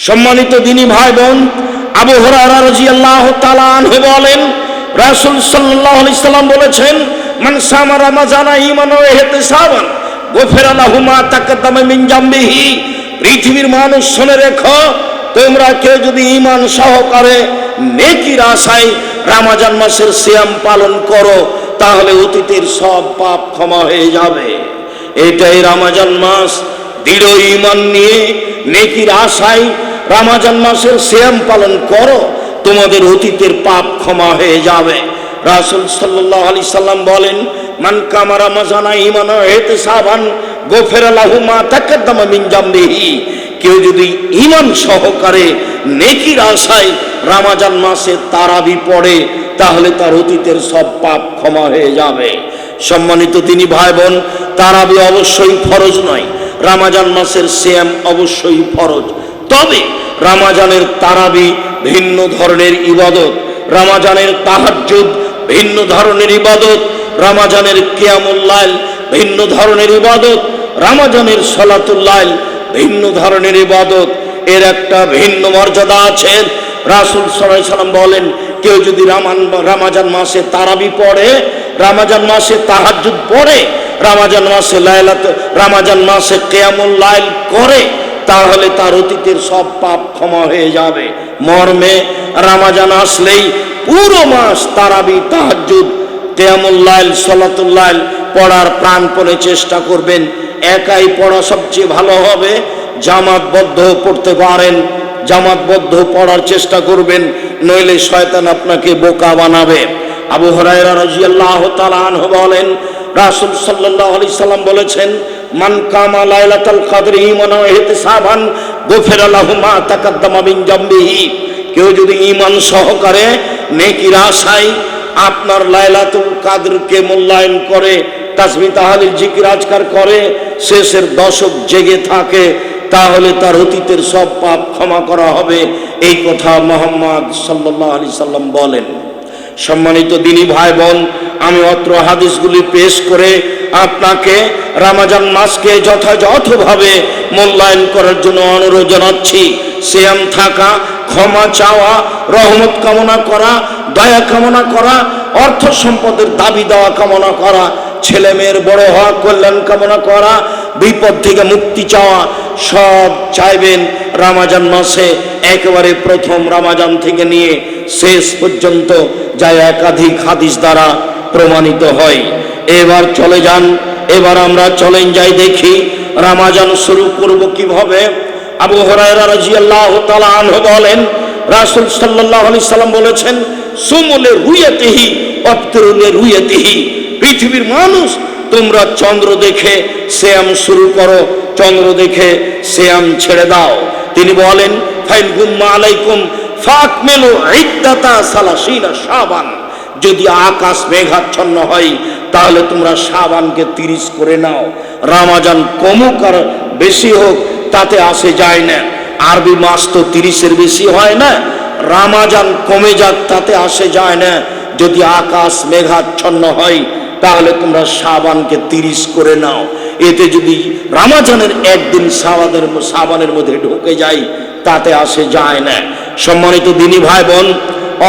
সম্মানিত দিনী ভাই বোন, আবু হুরায়রা রাদিয়াল্লাহু তাআলা আনহু বলেন, রাসূল সাল্লাল্লাহু আলাইহি সাল্লাম বলেছেন, মান সামা রমাজানা ঈমানান ওয়া ইহতিসাবান গুফিরা লাহু মা তাকাদ্দামা মিন জামবিহি। পৃথিবীর মানুষ শুনে রেখো, তোমরা কেউ যদি ঈমান সহকারে নেকির আশায় রমজান মাসের সিয়াম পালন করো, তাহলে অতীতের সব পাপ ক্ষমা হয়ে যাবে। এটাই রমজান মাস। দৃঢ় ঈমান নিয়ে নেকির আশায় রমজান মাসের সিয়াম পালন করো, তোমাদের অতীতের পাপ ক্ষমা হয়ে যাবে। রাসূল সাল্লাল্লাহু আলাইহি সাল্লাম বলেন, মান কামা রমাজানা ঈমানান ওয়া ইহতিসাবান গুফিরা লাহু মা তাকাদ্দামা মিন জামবিহি। কেউ যদি ঈমান সহকারে নেকির আশায় রমজান মাসে তারাবি পড়ে, তাহলে তার অতীতের সব পাপ ক্ষমা হয়ে যাবে। সম্মানিত দিনী ভাই বোন, তারাবি অবশ্যই ফরজ নয়, রমজান মাসের সিয়াম অবশ্যই ফরজ। তবে রমজানের তারাবি ভিন্ন ধরনের ইবাদত, রমজানের তাহাজ্জুদ ভিন্ন ধরনের ইবাদত, রমজানের কিয়ামুল লাইল ভিন্ন ধরনের ইবাদত, রমজানের সালাতুল লাইল ভিন্ন ধরনের ইবাদত। এর একটা ভিন্ন মর্যাদা আছে। রাসূল সাল্লাল্লাহু আলাইহি সাল্লাম বলেন, কেউ যদি রমজান মাসে তারাবি পড়ে, রমজান মাসে তাহাজ্জুদ পড়ে, রমজান মাসে কিয়ামুল লাইল করে, তাহলে তার অতীতের সব পাপ ক্ষমা হয়ে যাবে। মর্মে রমজান আসলেই পুরো মাস তারাবি, তাহাজ্জুদ, কিয়ামুল লাইল, সালাতুল লাইল পড়ার প্রাণপণে চেষ্টা করবেন। একাই পড়া সবচেয়ে ভালো হবে। জামাতবদ্ধ পড়তে পারেন, জামাতবদ্ধ পড়ার চেষ্টা করবেন, নইলে শয়তান আপনাকে বোকা বানাবে। আবু হুরায়রা রাদিয়াল্লাহু তাআলা আনহু বলেন, রাসূল সাল্লাল্লাহু আলাইহি সাল্লাম বলেছেন, মান কামা লাইলাতুল কদরি ঈমানান ওয়া ইহতিসাবান গুফিরা লাহু মা তাকাদ্দামা মিন জামবিহি। কেউ যদি ঈমান সহকারে নেকির আশায় আপনার লাইলাতুল কদরকে মূল্যায়ন করে, তাসবিহ তাহলিল জিকির আজকার করে, শেষের দশক জেগে থাকে, তাহলে তার অতীতের সব পাপ ক্ষমা করা হবে। এই কথা মুহাম্মদ সাল্লাল্লাহু আলাইহি সাল্লাম বলেন। সম্মানিত দিনী ভাই বোন, আমি অত্র হাদিসগুলি পেশ করে আপনাকে রমজান মাসকে যথাযথভাবে মূল্যায়ন করার জন্য অনুরোধ জানাচ্ছি। সিয়াম থাকা, ক্ষমা চাওয়া, রহমত কামনা করা, দয়া কামনা করা, অর্থ সম্পদের দাবি দেওয়া কামনা করা, ছেলে মেয়ের বড় হওয়া, কল্যাণ কামনা করা, বিপদ থেকে মুক্তি চাওয়া, সব চাইবেন রমজান মাসে। একেবারে প্রথম রমজান থেকে নিয়ে শেষ পর্যন্ত যা একাধিক হাদিস দ্বারা প্রমাণিত হয়। এবার চলে যান, এবার আমরা চলেন যাই দেখি রমজান শুরু করব কিভাবে। আবু হুরায়রা রাদিয়াল্লাহু তাআলা আনহু বলেন, রাসূল সাল্লাল্লাহু আলাইহি সাল্লাম বলেছেন, সুমুলে রুয়াতিহি আফতরুলে রুয়াতিহি। পৃথিবীর মানুষ, তোমরা চন্দ্র দেখে সিয়াম শুরু করো, চন্দ্র দেখে সিয়াম ছেড়ে দাও। তিনি বলেন, ফাইল গুম্মা আলাইকুম ফাকমিলু ইদ্দাতা সালাসিনা শাবান। যদি আকাশ মেঘাচ্ছন্ন হয়, তাহলে তোমরা শাবানকে 30 করে নাও। রমজান কমুক আর বেশি হোক তাতে আসে যায় না। আরবি মাস তো 30-এর বেশি হয় না। রমজান কমে যাক তাতে আসে যায় না। যদি আকাশ মেঘাচ্ছন্ন হয়, তাহলে তোমরা শাবানকে 30 করে নাও। এতে যদি রমজানের একদিন শাবানের মধ্যে ঢুকে যায়, তাতে আসে যায় না। সম্মানিত দিনী ভাই বোন,